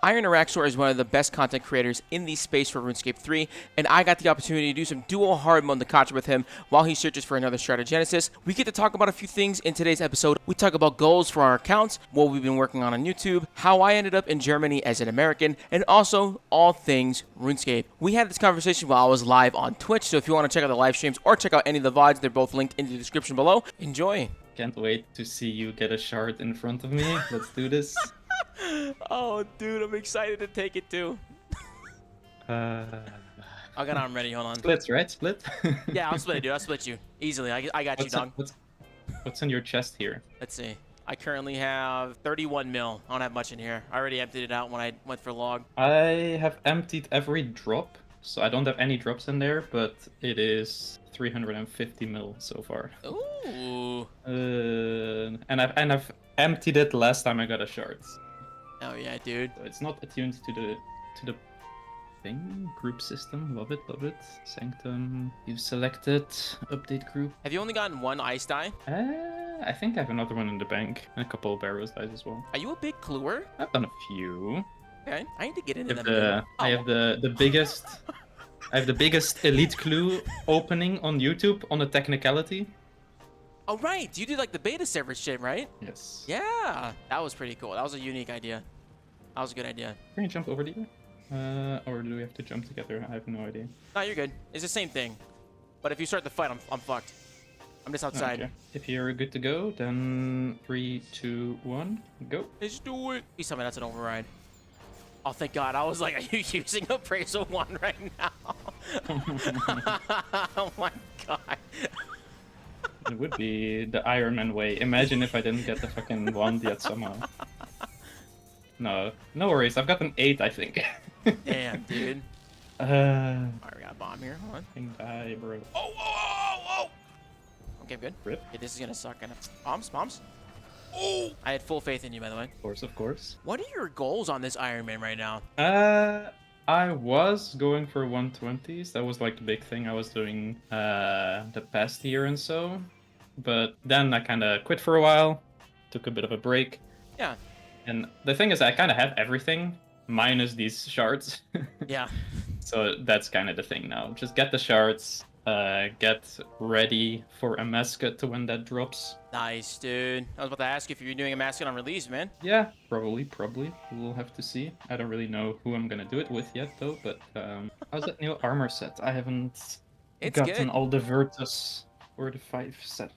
Iron Araxxor is one of the best content creators in the space for RuneScape 3, and I got the opportunity to do some dual hard mode Nakacha with him while he searches for another Stratagenesis. We get to talk about a few things in today's episode. We talk about goals for our accounts, what we've been working on YouTube, how I ended up in Germany as an American, and also all things RuneScape. We had this conversation while I was live on Twitch, so if you want to check out the live streams or check out any of the VODs, they're both linked in the description below. Enjoy! Can't wait to see you get a shard in front of me. Let's do this. Oh, dude, I'm excited to take it too. I got on ready. Hold on. Splits, right? Split? Yeah, I'll split it, dude. I'll split you easily. I got you, dog. What's in your chest here? Let's see. I currently have 31 mil. I don't have much in here. I already emptied it out when I went for log. I have emptied every drop, so I don't have any drops in there, but it is 350 mil so far. Ooh. And I've emptied it last time I got a shard. Oh yeah, dude. So it's not attuned to the thing. Group system. Love it, love it. Sanctum. You've selected update group. Have you only gotten one ice die? I think I have another one in the bank. And a couple of barrows dies as well. Are you a big cluer? I've done a few. Okay. I need to get into them. I have the biggest I have the biggest elite clue opening on YouTube on a technicality. Oh right, you did like the beta server shit, right? Yes. Yeah, that was pretty cool. That was a unique idea. That was a good idea. Can you jump over to you? Or do we have to jump together? I have no idea. No, you're good. It's the same thing. But if you start the fight, I'm fucked. I'm just outside. Okay. If you're good to go, then 3, 2, 1, go. Let's do it. Please tell me that's an override. Oh, thank God. I was like, are you using Appraisal 1 right now? Oh my God. It would be the Iron Man way. Imagine if I didn't get the fucking wand yet somehow. No worries. I've got an 8, I think. Damn, dude. Alright, we got a bomb here. Hold on. die, bro. Oh! Okay, good. Rip. Okay, this is gonna suck. Bombs. Oh! I had full faith in you, by the way. Of course. What are your goals on this Iron Man right now? I was going for 120s. That was like the big thing I was doing the past year and so. But then I kind of quit for a while, took a bit of a break. Yeah. And the thing is, I kind of have everything minus these shards. Yeah. So that's kind of the thing now. Just get the shards, get ready for a mascot to when that drops. Nice, dude. I was about to ask you if you're doing a mascot on release, man. Yeah, probably. We'll have to see. I don't really know who I'm gonna do it with yet, though. But how's that new armor set? I haven't gotten all the Virtus or the 5 set.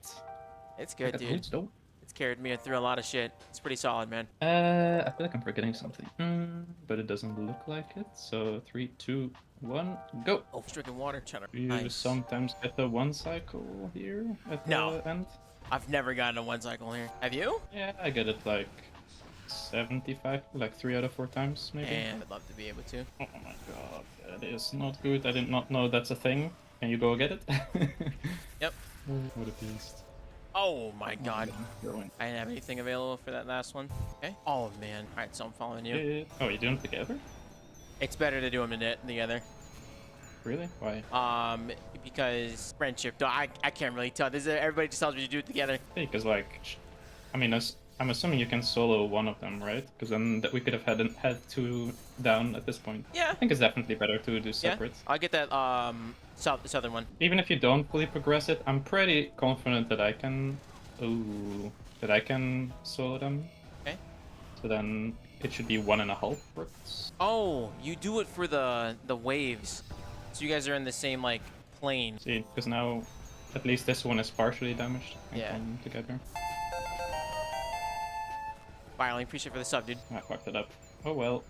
It's good, dude. Boots, though. It's carried me through a lot of shit. It's pretty solid, man. I feel like I'm forgetting something. But it doesn't look like it. So 3, 2, 1, go. Oh, drinking water, cheddar. You Nice. Sometimes get the 1 cycle here at the end. I've never gotten a 1 cycle here. Have you? Yeah, I get it like 75, like 3 out of 4 times, maybe. And I'd love to be able to. Oh my god, that is not good. I did not know that's a thing. Can you go get it? Yep. What a beast. Oh my God. Going. I didn't have anything available for that last one. Okay. Oh man. All right, so I'm following you. Oh, you doing them together? It's better to do them together. Really? Why? Because friendship. I can't really tell. Everybody just tells me to do it together. Because like, I mean, I'm assuming you can solo one of them, right? Because then we could have had 2 down at this point. Yeah. I think it's definitely better to do separate. Yeah. I'll get that southern one. Even if you don't fully progress it, I'm pretty confident that I can. Solo them. Okay. So then it should be 1.5 bricks. Oh, you do it for the waves. So you guys are in the same like plane. See, because now at least this one is partially damaged. Yeah. Come together. Finally, appreciate for the sub, dude. I fucked it up. Oh well.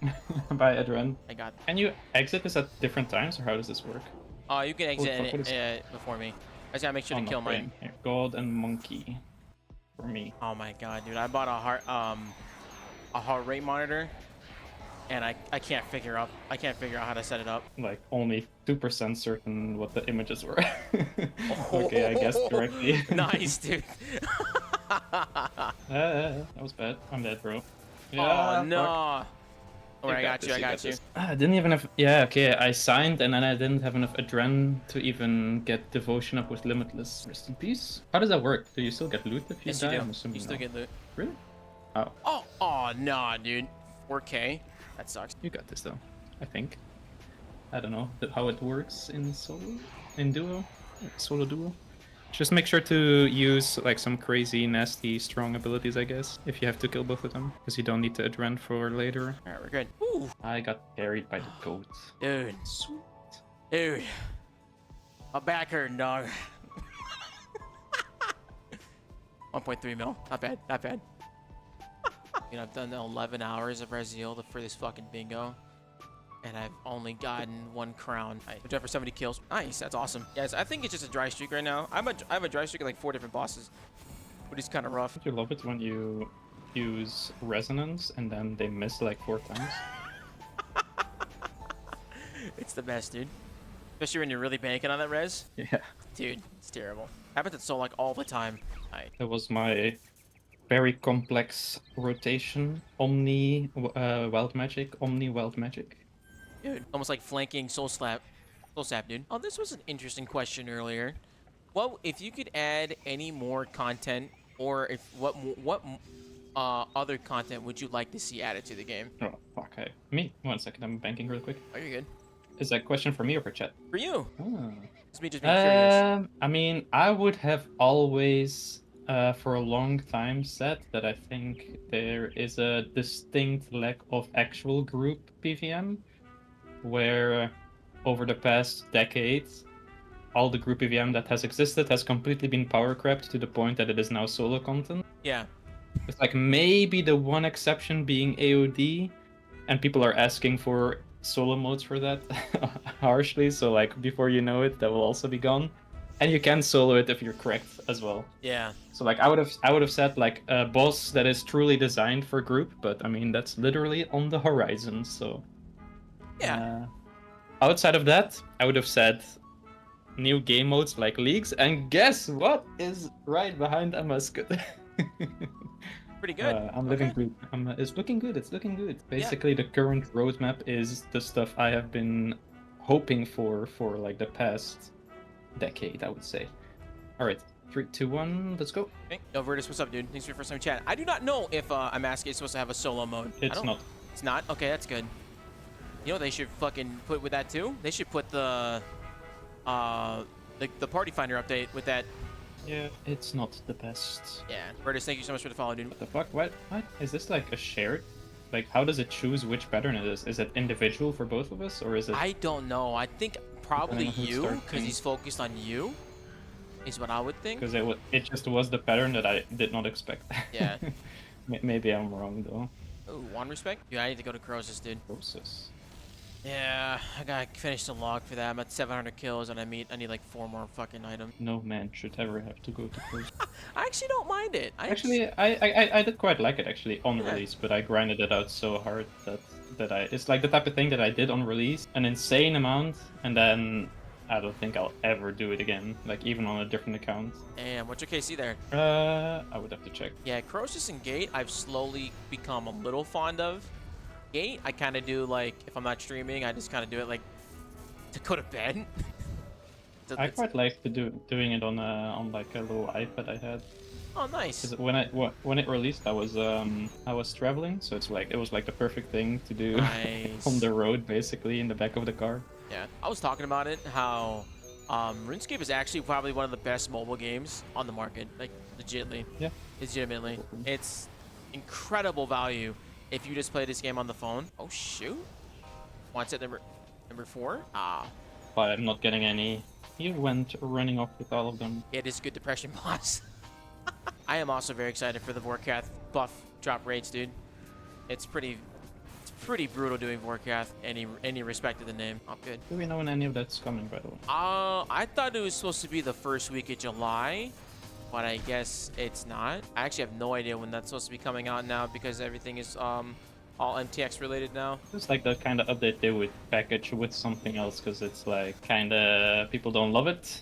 Bye, Adren. I got. Can you exit this at different times, or how does this work? You can exit before me. I just gotta make sure to kill mine. Here, God and monkey. For me. Oh my God, dude! I bought a heart rate monitor, and I can't figure out how to set it up. Like only 2% certain what the images were. Okay, I guess directly. Nice, dude. That was bad. I'm dead, bro. Yeah, oh no. Fuck. Oh, I got you. I didn't even have. Yeah, okay. I signed and then I didn't have enough adren to even get devotion up with limitless. Rest in peace. How does that work? Do you still get loot if you die? You do. I'm assuming You still get loot. Really? Oh, nah, dude. 4K. That sucks. You got this though, I think. I don't know how it works in solo, in duo, solo duo. Just make sure to use like some crazy, nasty, strong abilities, I guess, if you have to kill both of them, because you don't need to adrend for later. All right, we're good. Ooh. I got carried by the goat. Dude. Sweet. Dude. My back hurting, dog. 1.3 mil. Not bad. Not bad. You know, I've done 11 hours of Resil for this fucking bingo. And I've only gotten 1 crown. I done for 70 kills. Nice. That's awesome. Guys, I think it's just a dry streak right now. I have a dry streak of like 4 different bosses. But it's kind of rough. Don't you love it when you use resonance and then they miss like 4 times? It's the best, dude. Especially when you're really banking on that res. Yeah. Dude, it's terrible. Happens at Soul like all the time. That was my very complex rotation. Omni wild magic. Omni wild magic. Dude, almost like flanking Soul Slap. Soul Sap, dude. Oh, this was an interesting question earlier. Well, if you could add any more content, or if what other content would you like to see added to the game? Oh, fuck. Hey. Me? 1 second, I'm banking real quick. Oh, you're good. Is that a question for me or for chat? For you. Oh. It's me just being curious. I mean, I would have always, for a long time, said that I think there is a distinct lack of actual group PVM, where over the past decades, all the group PVM that has existed has completely been power crept to the point that it is now solo content. Yeah. It's like maybe the one exception being AOD, and people are asking for solo modes for that harshly, so like before you know it, that will also be gone. And you can solo it if you're correct as well. Yeah. So like I would have said like a boss that is truly designed for group, but I mean that's literally on the horizon, so Yeah. Outside of that, I would have said new game modes like leagues, and guess what is right behind a musket? Pretty good. I'm living good. It's looking good. It's looking good. Basically, the current roadmap is the stuff I have been hoping for like the past decade, I would say. All right, 3, 2, 1, let's go. Okay. Yo, Virtus, what's up, dude? Thanks for your first time chat. I do not know if I'm asking supposed to have a solo mode. It's not. It's not? Okay, that's good. You know what they should fucking put with that too? They should put the party finder update with that. Yeah, it's not the best. Yeah. Virtus, thank you so much for the follow, dude. What the fuck? What? Is this like a shared? Like, how does it choose which pattern it is? Is it individual for both of us, or is it? I don't know. I think probably you, because he's focused on you, is what I would think. Because it just was the pattern that I did not expect. Yeah. Maybe I'm wrong though. Oh, one respect? Yeah, I need to go to Croesus, dude. Process. Yeah, I gotta finish the log for that. I'm at 700 kills and I need like 4 more fucking items. No man should ever have to go to process. I actually don't mind it. I did quite like it actually on release, but I grinded it out so hard that it's like the type of thing that I did on release, an insane amount, and then I don't think I'll ever do it again, like even on a different account. Damn, what's your KC there? I would have to check. Yeah, Croesus and Gate I've slowly become a little fond of. Gate, I kind of do like, if I'm not streaming, I just kind of do it like to go to bed. I quite like doing it on like a little iPad I had. Oh, nice. When it released, I was traveling, so it was like the perfect thing to do Nice. on the road, basically in the back of the car. Yeah, I was talking about it, how RuneScape is actually probably one of the best mobile games on the market, like legitimately. Yeah. Legitimately. It's incredible value if you just play this game on the phone. Oh shoot. One set number 4. Ah. But I'm not getting any. You went running off with all of them. It is good depression boss. I am also very excited for the Vorkath buff drop rates, dude. It's pretty brutal doing Vorkath, any respect to the name. Oh, good. Do we know when any of that's coming, by the way? I thought it was supposed to be the first week of July, but I guess it's not. I actually have no idea when that's supposed to be coming out now because everything is all MTX related now. It's like the kind of update they would package with something else because it's like kind of people don't love it.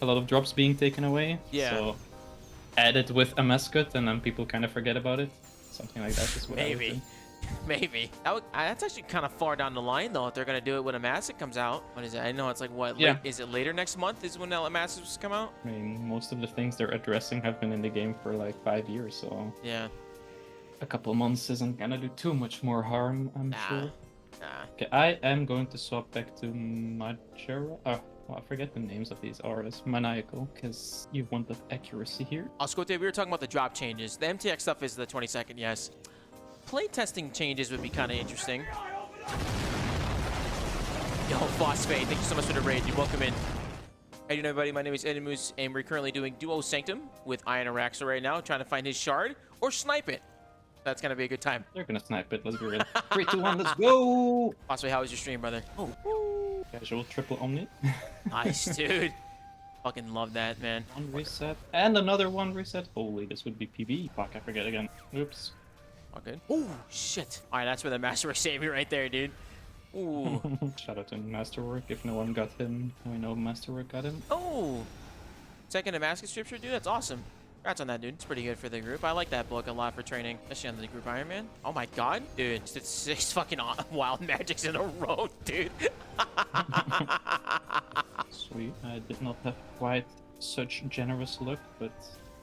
A lot of drops being taken away. Yeah. So add it with a mascot and then people kind of forget about it. Something like that is what I would think. Maybe. That's actually kind of far down the line, though, if they're going to do it when a Massive comes out. What is it? I know it's like, what? Yeah. Is it later next month is when a Massive come out? I mean, most of the things they're addressing have been in the game for like 5 years, so... Yeah. a couple months isn't gonna do too much more harm, I'm sure. Nah. Okay, I am going to swap back to Majora. Oh, well, I forget the names of these artists. Maniacal, because you want that accuracy here. Oscote, we were talking about the drop changes. The MTX stuff is the 22nd, yes. Playtesting changes would be kind of interesting. Yo, Phosphate, thank you so much for the raid. You're welcome in. How you doing, everybody? My name is Edimus, and we're currently doing Duo Sanctum with Iron Araxxor right now, trying to find his shard or snipe it. That's gonna be a good time. They're gonna snipe it. Let's be real. 3, 2, 1, let's go! Phosphate, how was your stream, brother? Oh, Casual triple Omni. nice, dude. Fucking love that, man. One reset and another one reset. Holy, this would be PB. Fuck, I forget again. Oops. All good. Oh, shit. All right, that's where the Masterwork saved me right there, dude. Ooh. Shout out to Masterwork. If no one got him, we know Masterwork got him. Oh. Second Damascus scripture, dude. That's awesome. Congrats on that, dude. It's pretty good for the group. I like that book a lot for training, especially on the group Iron Man. Oh my god, dude. It's 6 fucking wild magics in a row, dude. Sweet. I did not have quite such generous luck, but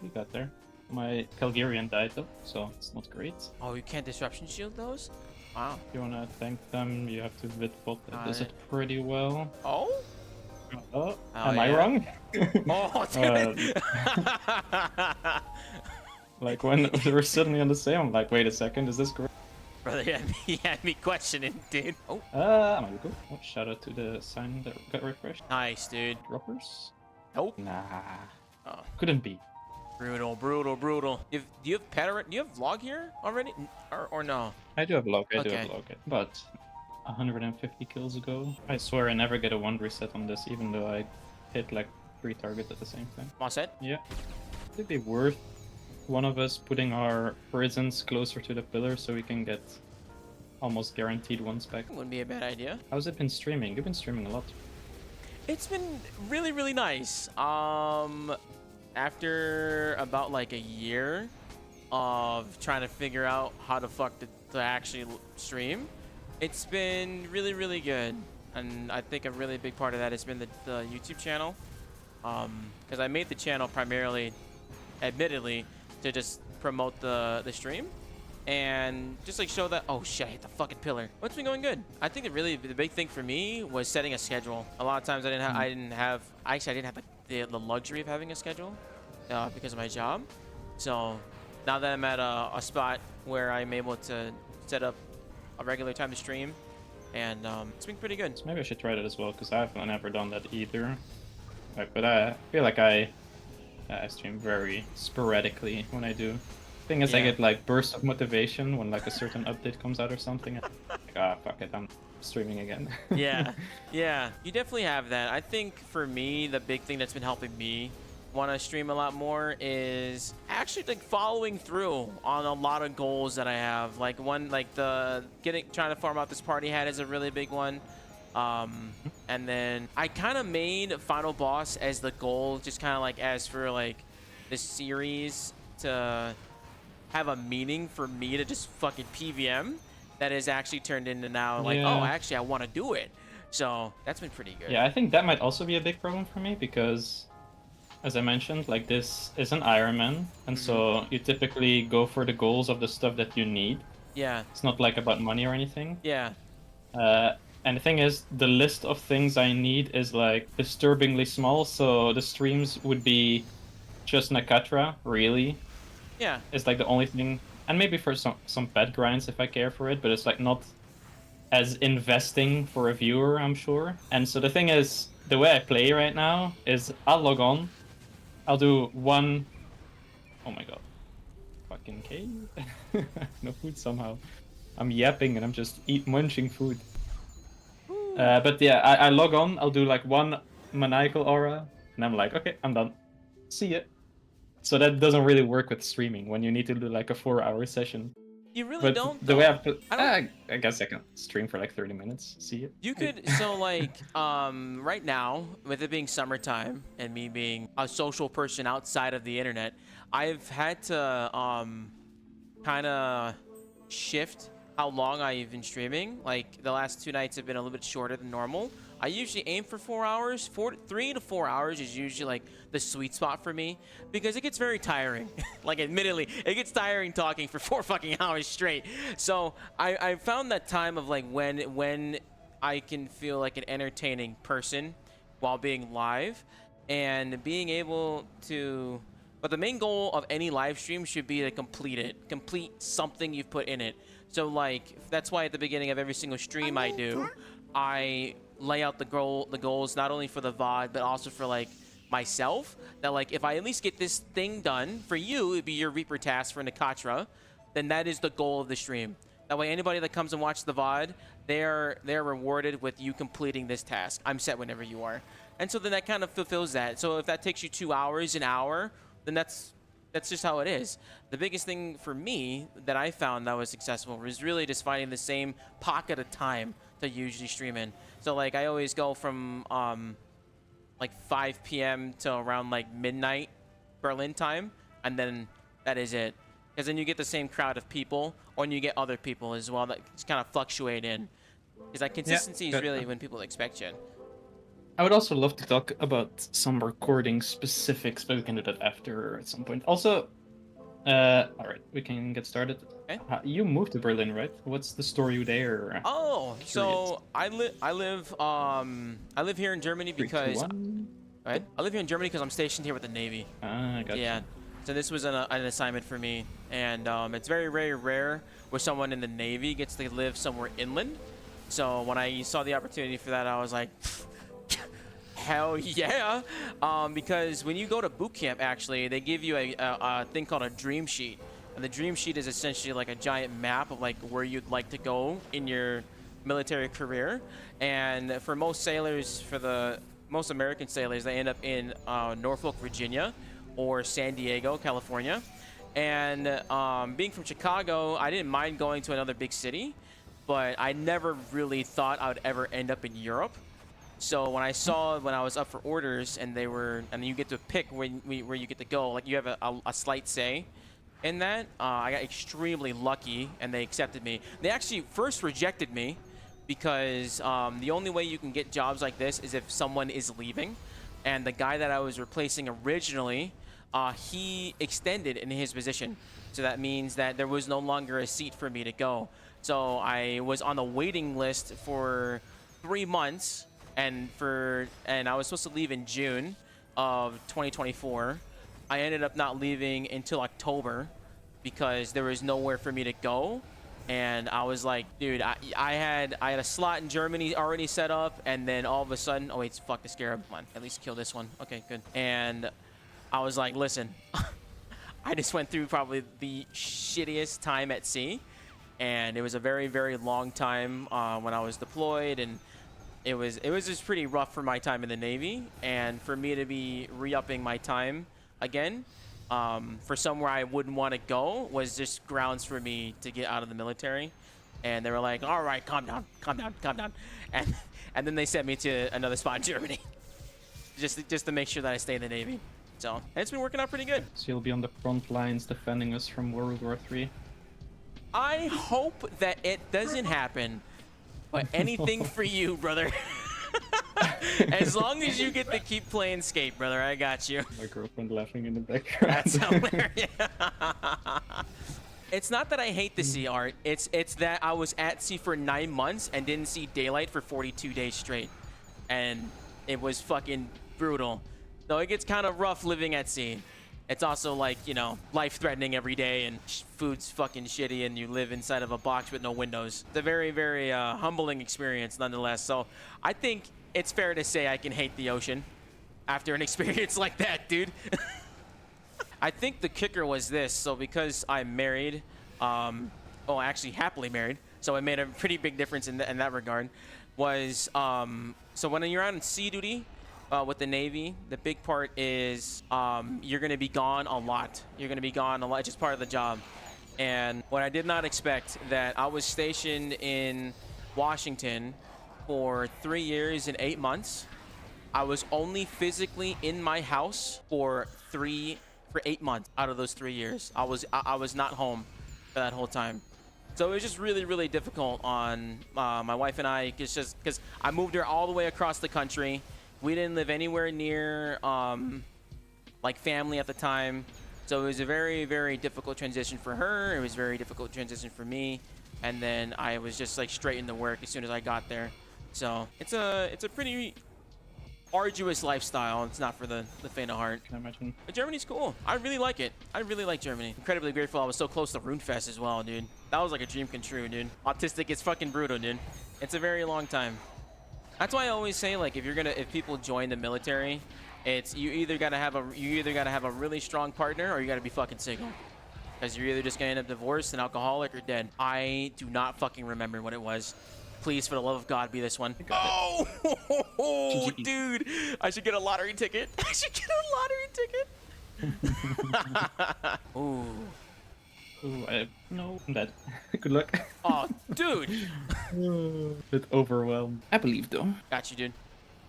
we got there. My Calgarian died though, so it's not great. Oh, you can't disruption shield those? Wow. If you wanna thank them, you have to vidbot that does it. it pretty well. Oh? Am I wrong? Oh, damn it. Like when we were suddenly on the same, I'm like, wait a second, is this correct? Brother, he had me questioning, dude. Oh, I'm gonna go. Oh, shout out to the sign that got refreshed. nice, dude. Droppers? Nope. Nah. Oh. Couldn't be. Brutal, brutal, brutal. Do you have Petaret? Do you have log here already? Or no? I do have log, I do Okay. have log. But 150 kills ago. I swear I never get a 1 reset on this, even though I hit like 3 targets at the same time. All set? Yeah. Would it be worth one of us putting our prisons closer to the pillar so we can get almost guaranteed ones back? Wouldn't be a bad idea. How's it been streaming? You've been streaming a lot. It's been really, really nice. After about like a year of trying to figure out how the fuck to actually stream, it's been really, really good. And I think a really big part of that has been the YouTube channel. Because I made the channel primarily, admittedly, to just promote the stream. And just like show that, oh shit, I hit the fucking pillar. What's been going good? I think the big thing for me was setting a schedule. A lot of times I didn't have the luxury of having a schedule because of my job. So now that I'm at a spot where I'm able to set up a regular time to stream, and it's been pretty good. So maybe I should try that as well, because I've never done that either. Like, but I feel like I stream very sporadically when I do. Thing is, I get like bursts of motivation when like a certain update comes out or something. Like, fuck it, I'm streaming again. Yeah, you definitely have that. I think for me, the big thing that's been helping me want to stream a lot more is actually like following through on a lot of goals that I have. Like one, like trying to farm out this party hat is a really big one. And then I kind of made Final Boss as the goal, just kind of like as for like this series to have a meaning for me to just fucking PVM that has actually turned into now like, oh, actually I want to do it. So that's been pretty good. Yeah, I think that might also be a big problem for me because, as I mentioned, like this is an Ironman, and so you typically go for the goals of the stuff that you need. Yeah. It's not like about money or anything. Yeah. And the thing is, the list of things I need is like disturbingly small, so the streams would be just Nakatra, really. Yeah. It's like the only thing, and maybe for some pet grinds if I care for it, but it's like not as investing for a viewer, I'm sure. And so the thing is, the way I play right now is I'll log on, I'll do one, oh my god, fucking cave, no food somehow. I'm yapping and I'm just munching food. But yeah, I log on, I'll do like one maniacal aura, and I'm like, okay, I'm done. See ya. So that doesn't really work with streaming when you need to do like a 4-hour session. You really But don't? the way I I guess I can stream for like 30 minutes. See ya. You could, so like, right now, with it being summertime and me being a social person outside of the internet, I've had to, kind of shift how long I've been streaming. Like the last 2 nights have been a little bit shorter than normal. I usually aim for 4 hours. 3 to 4 hours is usually like the sweet spot for me because it gets very tiring. Like admittedly, it gets tiring talking for 4 fucking hours straight. So I found that time of like when I can feel like an entertaining person while being live and being able to. But the main goal of any live stream should be to complete something you've put in it. So like that's why at the beginning of every single stream I do, I lay out the goals not only for the VOD but also for like myself. That like if I at least get this thing done for you, it'd be your Reaper task for Nakatra, then that is the goal of the stream. That way anybody that comes and watches the VOD, they're rewarded with you completing this task. I'm set whenever you are. And so then that kind of fulfills that. So if that takes you 2 hours, an hour, then that's just how it is. The biggest thing for me that I found that was successful was really just finding the same pocket of time to usually stream in. So like I always go from like 5 p.m. to around like midnight Berlin time, and then that is it. Because then you get the same crowd of people, or you get other people as well that kind of fluctuate in. Because that consistency is really when people expect you. I would also love to talk about some recording specifics, but we can do that after at some point. Also, all right, we can get started. Okay. You moved to Berlin, right? What's the story there? Oh, so I live here in Germany because I live here in Germany because I'm stationed here with the Navy. Ah, gotcha. Yeah. So this was an assignment for me, and it's very, very rare where someone in the Navy gets to live somewhere inland. So when I saw the opportunity for that, I was like, hell yeah. Because when you go to boot camp, actually, they give you a thing called a dream sheet. And the dream sheet is essentially like a giant map of like where you'd like to go in your military career. And for most sailors, most American sailors, they end up in Norfolk, Virginia, or San Diego, California. And being from Chicago, I didn't mind going to another big city, but I never really thought I would ever end up in Europe. So when I was up for orders and you get to pick where you get to go, like you have a slight say in that, I got extremely lucky and they accepted me. They actually first rejected me because the only way you can get jobs like this is if someone is leaving. And the guy that I was replacing originally, he extended in his position. So that means that there was no longer a seat for me to go. So I was on the waiting list for 3 months, and I was supposed to leave in June of 2024. I ended up not leaving until October because there was nowhere for me to go. And I was like, dude, I had a slot in Germany already set up, and then all of a sudden, oh wait, fuck the scarab. Come on, at least kill this one. Okay, good. And I was like, listen, I just went through probably the shittiest time at sea, and it was a very, very long time when I was deployed, and it was just pretty rough for my time in the Navy, and for me to be re-upping my time again. For somewhere I wouldn't want to go was just grounds for me to get out of the military. And they were like, all right, calm down. And then they sent me to another spot in Germany just to make sure that I stay in the Navy. So, and it's been working out pretty good. So you'll be on the front lines defending us from World War III? I hope that it doesn't happen, but anything for you, brother. As long as you get to keep playing skate, brother, I got you. My girlfriend laughing in the background. That's hilarious. It's not that I hate the sea, Art. It's that I was at sea for 9 months and didn't see daylight for 42 days straight. And it was fucking brutal. So it gets kind of rough living at sea. It's also like, you know, life-threatening every day, and food's fucking shitty, and you live inside of a box with no windows. It's a very, very humbling experience nonetheless. So I think it's fair to say I can hate the ocean after an experience like that, dude. I think the kicker was this. So because I'm married, actually happily married, so it made a pretty big difference in that regard, was so when you're on sea duty with the Navy, the big part is you're going to be gone a lot. You're going to be gone a lot. It's just part of the job. And what I did not expect, that I was stationed in Washington for 3 years and 8 months. I was only physically in my house for 8 months out of those 3 years. I was not home for that whole time. So it was just really, really difficult on my wife and I, just because I moved her all the way across the country. We didn't live anywhere near like family at the time. So it was a very, very difficult transition for her. It was a very difficult transition for me. And then I was just like straight into work as soon as I got there. So it's a pretty arduous lifestyle. It's not for the faint of heart. Can I imagine? But Germany's cool. I really like it. I really like Germany. Incredibly grateful I was so close to RuneFest as well, dude. That was like a dream come true, dude. Autistic is fucking brutal, dude. It's a very long time. That's why I always say, like, if people join the military, it's you either gotta have a really strong partner or you gotta be fucking single. Because you're either just gonna end up divorced, an alcoholic, or dead. I do not fucking remember what it was. Please, for the love of God, be this one. Oh, dude. I should get a lottery ticket. I should get a lottery ticket. Ooh. Ooh, I know that. Good luck. Oh, dude. Bit overwhelmed. I believe, though. Got you, dude.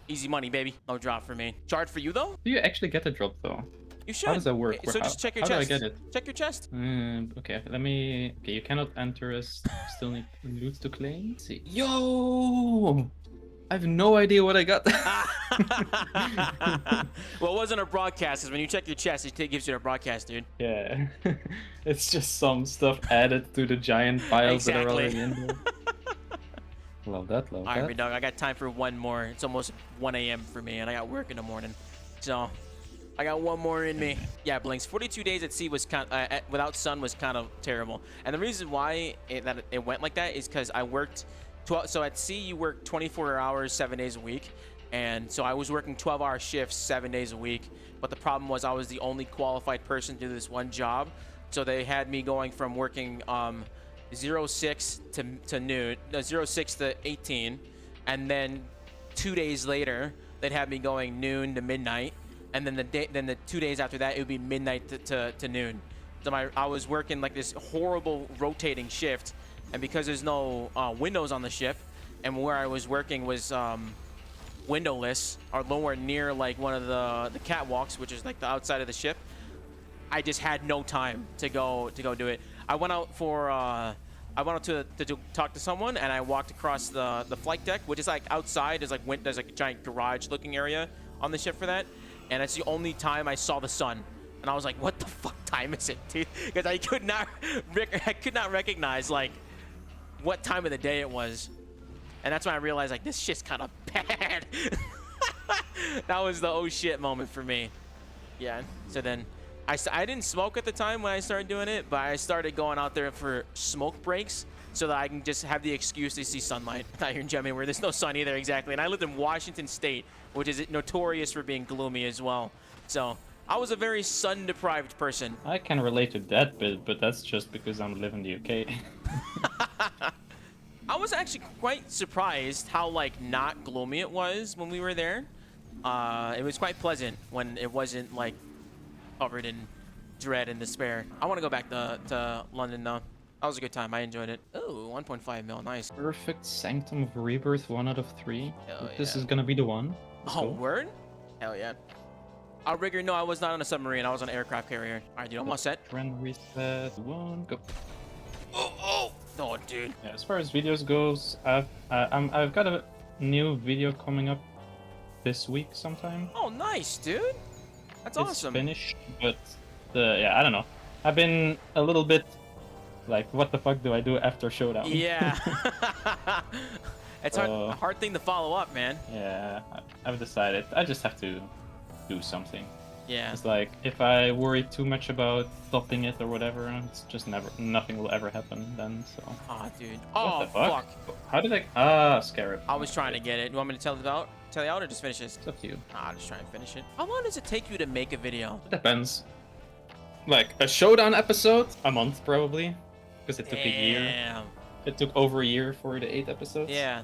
Easy money, baby. No drop for me. Charge for you, though? Do you actually get a drop, though? You should. How does that work? So just check your how chest. How do I get it? Check your chest. Okay, let me... Okay, you cannot enter us. Still need loot to claim. Let's see. Yo! I have no idea what I got. Well, it wasn't a broadcast, because when you check your chest, it gives you a broadcast, dude. Yeah. It's just some stuff added to the giant piles that are already in there. Love that, love that. All right, dog, I got time for one more. It's almost 1 a.m. for me, and I got work in the morning. So... I got one more in me. Yeah, Blinks. 42 days at sea was kind of, without sun was kind of terrible. And the reason why it went like that is because I worked 12. So at sea, you work 24 hours, 7 days a week. And so I was working 12-hour shifts, 7 days a week. But the problem was I was the only qualified person to do this one job. So they had me going from working 06 to noon, no, 06 to 18. And then 2 days later, they'd have me going noon to midnight. And then the 2 days after that, it would be midnight to noon. So I was working like this horrible rotating shift, and because there's no windows on the ship, and where I was working was windowless or nowhere near like one of the catwalks, which is like the outside of the ship, I just had no time to go do it. I went out for to talk to someone, and I walked across the flight deck, which is like outside. There's like a giant garage looking area on the ship for that. And that's the only time I saw the sun, and I was like, "What the fuck time is it, dude?" Because I could not recognize like what time of the day it was, and that's when I realized like this shit's kind of bad. That was the oh shit moment for me. Yeah. So then I didn't smoke at the time when I started doing it, but I started going out there for smoke breaks so that I can just have the excuse to see sunlight. Not here in Germany where there's no sun either, exactly. And I lived in Washington State, which is notorious for being gloomy as well. So I was a very sun-deprived person. I can relate to that bit, but that's just because I'm living in the UK. I was actually quite surprised how like not gloomy it was when we were there. It was quite pleasant when it wasn't like covered in dread and despair. I want to go back to London though. That was a good time. I enjoyed it. Oh, 1.5 mil. Nice. Perfect Sanctum of Rebirth, 1 out of 3. Hell This yeah. is gonna be the one. Let's Oh, go. word? Hell yeah. Outrigger, no, I was not on a submarine. I was on an aircraft carrier. All right, dude, I'm all set. Friend reset, 1, go. Oh, dude. Yeah, as far as videos goes, I've got a new video coming up this week sometime. Oh, nice, dude. That's It's awesome. finished, but yeah, I don't know. I've been a little bit like, what the fuck do I do after Showdown? Yeah. It's a So- hard thing to follow up, man. Yeah, I've decided I just have to do something. Yeah. It's like, if I worry too much about stopping it or whatever, it's just nothing will ever happen then, so. Oh, dude. What Oh, the fuck? fuck. How did Scarab. I was trying to get it. You want me to tell you out or just finish this? It's up to you. I'll just try and finish it. How long does it take you to make a video? It depends. Like, a Showdown episode, a month probably, because it took a year. Damn. It took over a year for the 8 episodes. Yeah.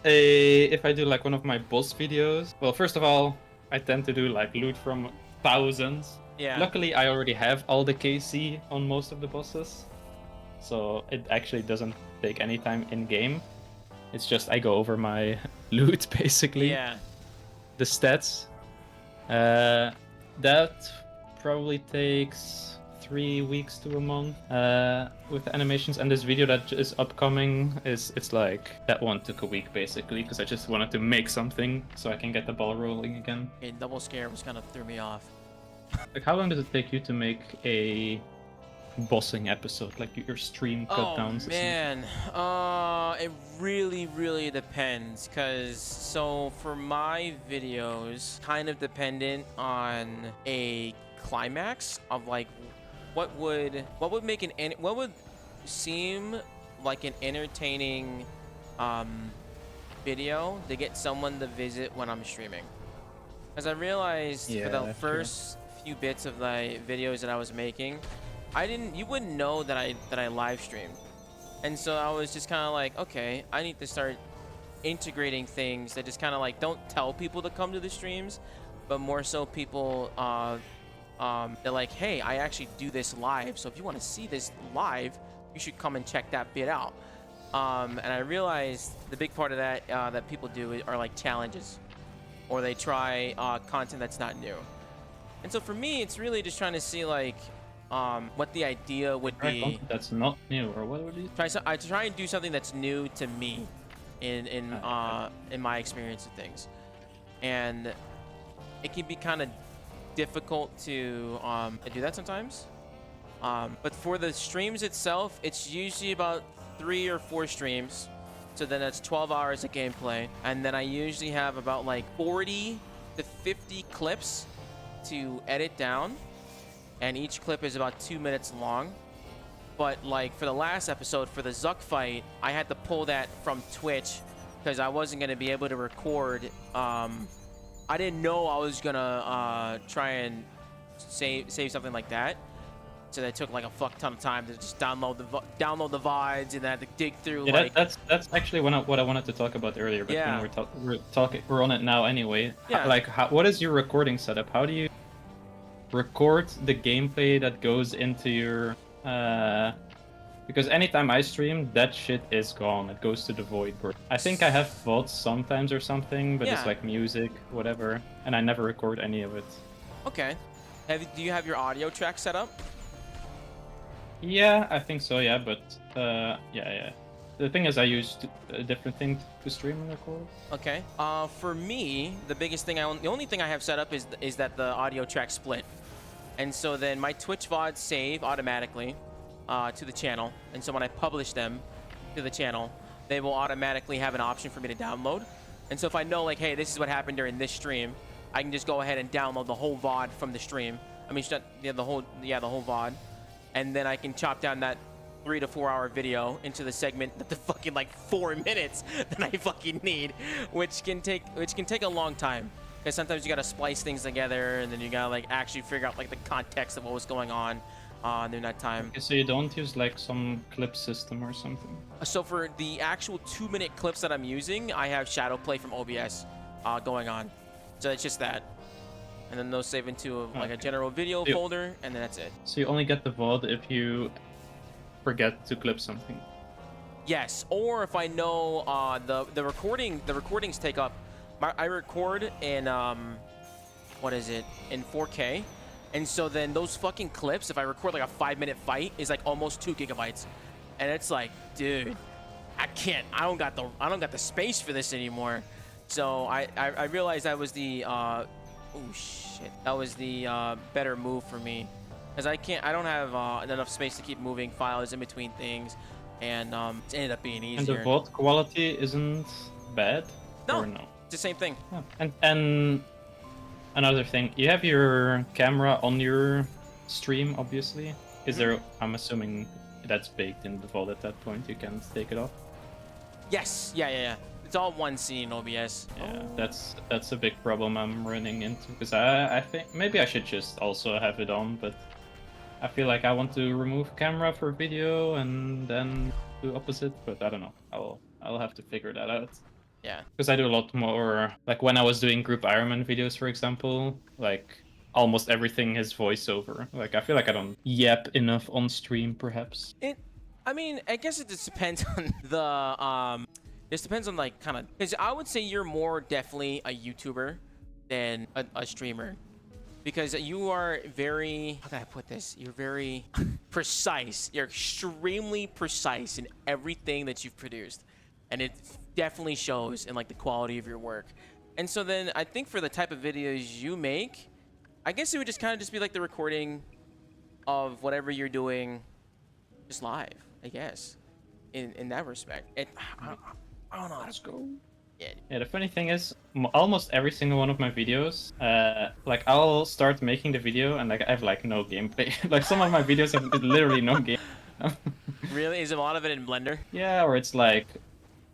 If I do like one of my boss videos, well, first of all, I tend to do like loot from thousands. Yeah. Luckily, I already have all the KC on most of the bosses, so it actually doesn't take any time in game. It's just I go over my loot basically. Yeah. The stats. That probably takes 3 weeks to a month with animations, and this video that is upcoming it's like that one took a week basically, because I just wanted to make something so I can get the ball rolling again. Okay, double scare was kind of threw me off. Like, how long does it take you to make a bossing episode, like your stream cut downs? Oh man, it really depends, because so for my videos, kind of dependent on a climax of like what would seem like an entertaining video to get someone to visit when I'm streaming. As I realized for the first few bits of the videos that I was making, you wouldn't know that I live streamed. And so I was just kind of like, okay, I need to start integrating things that just kind of like don't tell people to come to the streams, but more so people they're like, hey, I actually do this live, so if you want to see this live, you should come and check that bit out. And I realized the big part of that that people do are like challenges, or they try content that's not new. And so for me, it's really just trying to see like what the idea would be. That's not new, or what would you I try and do something that's new to me in my experience of things, and it can be kind of difficult to do that sometimes. But for the streams itself, it's usually about 3 or 4 streams, so then that's 12 hours of gameplay, and then I usually have about like 40 to 50 clips to edit down, and each clip is about 2 minutes long. But like for the last episode, for the Zuck fight, I had to pull that from Twitch because I wasn't going to be able to record. I didn't know I was gonna try and save something like that, so that took like a fuck ton of time to just download the VODs, and then I had to dig through. Yeah, like that's actually what I wanted to talk about earlier. But Yeah. when we're on it now anyway. Yeah. Like, what is your recording setup? How do you record the gameplay that goes into your? Because anytime I stream, that shit is gone. It goes to the void. I think I have VODs sometimes or something, but Yeah. it's like music, whatever, and I never record any of it. Okay, do you have your audio track set up? Yeah, I think so. Yeah, but yeah. The thing is, I use a different thing to stream and record. Okay. For me, the only thing I have set up is that the audio track split, and so then my Twitch VODs save automatically to the channel, and so when I publish them to the channel, they will automatically have an option for me to download. And so if I know like, hey, this is what happened during this stream, I can just go ahead and download the whole VOD from the stream. I mean, the whole VOD, and then I can chop down that 3 to 4 hour video into the segment that the fucking like 4 minutes that I fucking need, which can take a long time, because sometimes you gotta splice things together, and then you gotta like actually figure out like the context of what was going on during that time. Okay, so you don't use like some clip system or something? So for the actual 2-minute clips that I'm using, I have shadow play from OBS going on, so it's just that, and then those save into like a general video folder, and then that's it. So you only get the VOD if you forget to clip something? Yes, or if I know the recordings take up. I record in what is it, in 4K, and so then those fucking clips, if I record like a 5-minute fight, is like almost 2 gigabytes, and it's like, dude, I don't got the space for this anymore. So I realized that was the better move for me, because I don't have enough space to keep moving files in between things, and it ended up being easier. And the VOD quality isn't bad? No, or no? It's the same thing. Yeah. And another thing, you have your camera on your stream, obviously. Is there? I'm assuming that's baked in the VOD at that point. You can take it off. Yes. Yeah. It's all one scene in OBS. Yeah, that's a big problem I'm running into, because I think maybe I should just also have it on, but I feel like I want to remove camera for video and then do opposite, but I don't know. I'll have to figure that out. Yeah. Because I do a lot more, like when I was doing group Ironman videos, for example, like almost everything is voiceover. Like I feel like I don't yap enough on stream, perhaps. I mean, I guess it just depends on the This depends on like kind of, because I would say you're more definitely a YouTuber than a streamer. because you are very, how can I put this? You're very precise. You're extremely precise in everything that you've produced. And it definitely shows in like the quality of your work. And so then I think for the type of videos you make, I guess it would just kind of just be like the recording of whatever you're doing just live, I guess, in that respect. I don't know. Let's go. Yeah. Yeah, the funny thing is, almost every single one of my videos, like I'll start making the video and like I have like no gameplay. Like some of my videos have literally no game. Really? Is a lot of it in Blender? Yeah, or it's like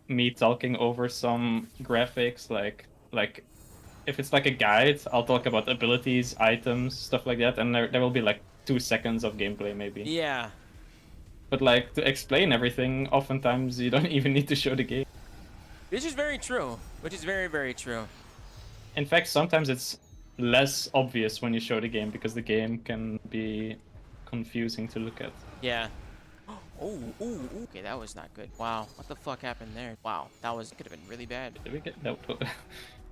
me talking over some graphics, like if it's like a guide, I'll talk about abilities, items, stuff like that, and there will be like 2 seconds of gameplay maybe. Yeah. But like to explain everything, oftentimes you don't even need to show the game. Which is very true. Which is very, very true. In fact, sometimes it's less obvious when you show the game because the game can be confusing to look at. Yeah. Oh, ooh, okay, that was not good. Wow, what the fuck happened there? Wow, that could have been really bad. Did we get that?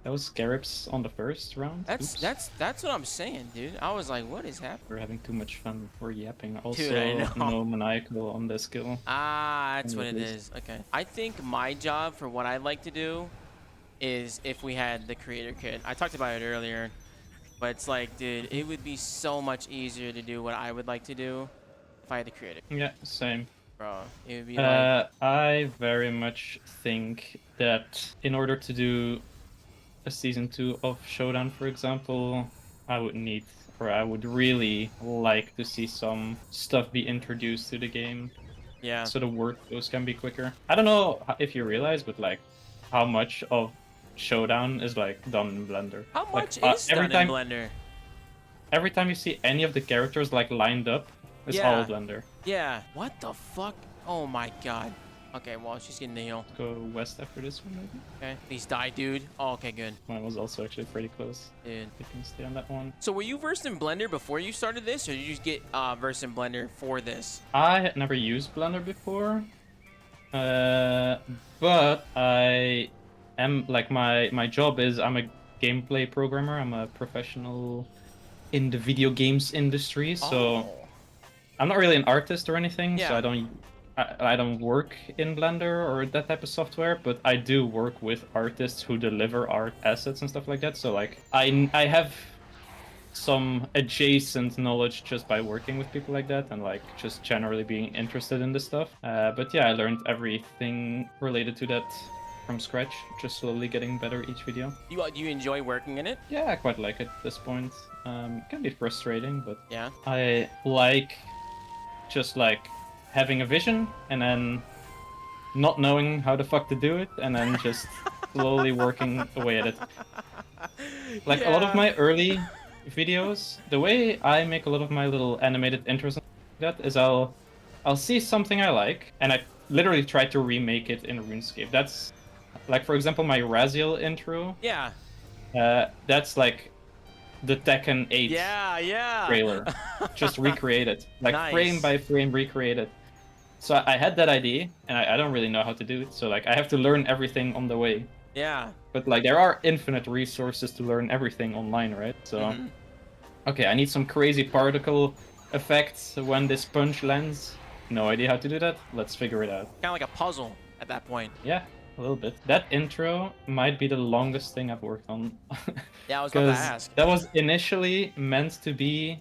That was Scarabs on the first round. That's Oops. that's what I'm saying, dude. I was like, what is happening? We're having too much fun. We're yapping. Also, Dude, I know. no maniacal on the skill. Ah, that's what it Anyways. is. Okay. I think my job for what I'd like to do is if we had the creator kit. I talked about it earlier, but it's like, dude, it would be so much easier to do what I would like to do if I had the creator. Yeah, same. Bro, it would be like, I very much think that in order to do a season 2 of Showdown, for example, I would really like to see some stuff be introduced to the game, yeah. so the workflows can be quicker. I don't know if you realize, but like how much of Showdown is like done in Blender. How much Like, is done in Blender? Every time you see any of the characters like lined up, it's Yeah. all Blender. Yeah. What the fuck? Oh my god. Okay, well, she's getting the heal. Go west after this one, maybe. Okay. Please die, dude. Oh, okay, good. Mine was also actually pretty close. Dude. You can stay on that one. So were you versed in Blender before you started this, or did you just get versed in Blender for this? I had never used Blender before, but I am like my job is I'm a gameplay programmer. I'm a professional in the video games industry, so Oh. I'm not really an artist or anything. Yeah. So I don't work in Blender or that type of software, but I do work with artists who deliver art assets and stuff like that. So like I have some adjacent knowledge just by working with people like that and like just generally being interested in this stuff. But yeah, I learned everything related to that from scratch, just slowly getting better each video. Do you enjoy working in it? Yeah, I quite like it at this point. It can be frustrating, but Yeah. I like just like having a vision and then not knowing how the fuck to do it and then just slowly working away at it. Like a lot of my early videos, the way I make a lot of my little animated intros and that is I'll see something I like and I literally try to remake it in RuneScape. That's like, for example, my Raziel intro. Yeah. That's like the Tekken 8 Yeah. trailer. Just recreate it. Like Nice. frame by frame recreate it. So I had that idea and I don't really know how to do it. So like I have to learn everything on the way. Yeah. But like there are infinite resources to learn everything online, right? So Mhm. okay, I need some crazy particle effects when this punch lands. No idea how to do that. Let's figure it out. Kind of like a puzzle at that point. Yeah, a little bit. That intro might be the longest thing I've worked on. Yeah, I was about to 'Cause ask. that was initially meant to be.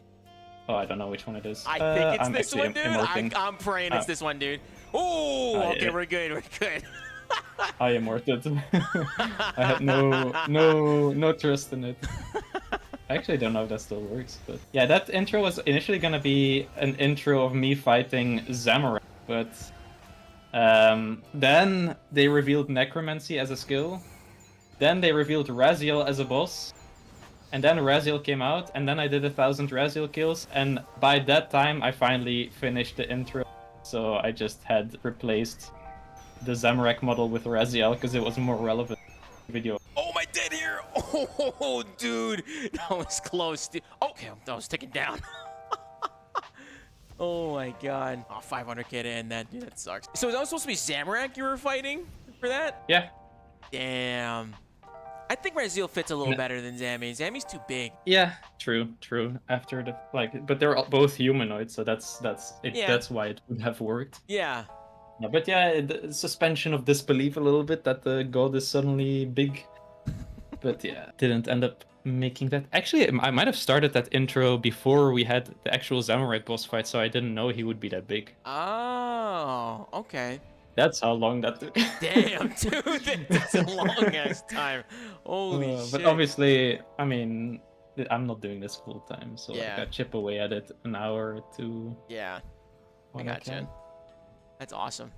Oh, I don't know which one it is. I think it's I'm this actually one, dude. immorting. I'm praying it's this one, dude. Oh, okay, yeah. we're good. We're good. I immorted. I had no trust in it. I actually don't know if that still works, but yeah, that intro was initially gonna be an intro of me fighting Zamorak, but then they revealed Necromancy as a skill, then they revealed Raziel as a boss, and then Raziel came out, and then I did 1,000 Raziel kills, and by that time I finally finished the intro, so I just had replaced the Zamorak model with Raziel because it was more relevant video. Oh, my dead here. Oh, dude. That was close, dude. Okay, that was taken down. Oh, my God. Oh, 500k to end that, dude. That sucks. So, is that supposed to be Zamorak you were fighting for that? Yeah. Damn. I think Razil fits a little better than Zammy. Zammy's too big. Yeah, true. After the but they're both humanoids, so that's it. Yeah. That's why it would have worked. Yeah. Yeah, but yeah, the suspension of disbelief a little bit that the god is suddenly big. But yeah, didn't end up making that. Actually, I might have started that intro before we had the actual Zamorak boss fight, so I didn't know he would be that big. Oh, okay. That's how long that took. Damn, dude, that's a long ass time. Holy shit. But obviously, I mean, I'm not doing this full time, so Yeah. like, I chip away at it an hour or two. Yeah, I when gotcha. can. That's awesome.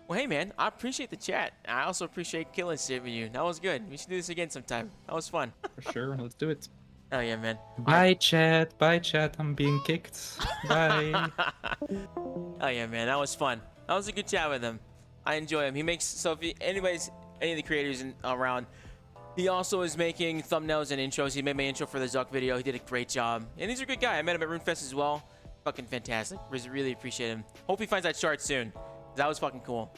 Well, hey, man, I appreciate the chat. I also appreciate killing Sid with you. That was good. We should do this again sometime. That was fun. For sure, let's do it. Oh, yeah, man. Bye, chat. I'm being kicked. Bye. Oh, yeah, man. That was fun. That was a good chat with him. I enjoy him. He makes, so if anyways, any of the creators around, he also is making thumbnails and intros. He made my intro for the Zuck video. He did a great job. And he's a good guy. I met him at RuneFest as well. Fucking fantastic. Really appreciate him. Hope he finds that shard soon. That was fucking cool.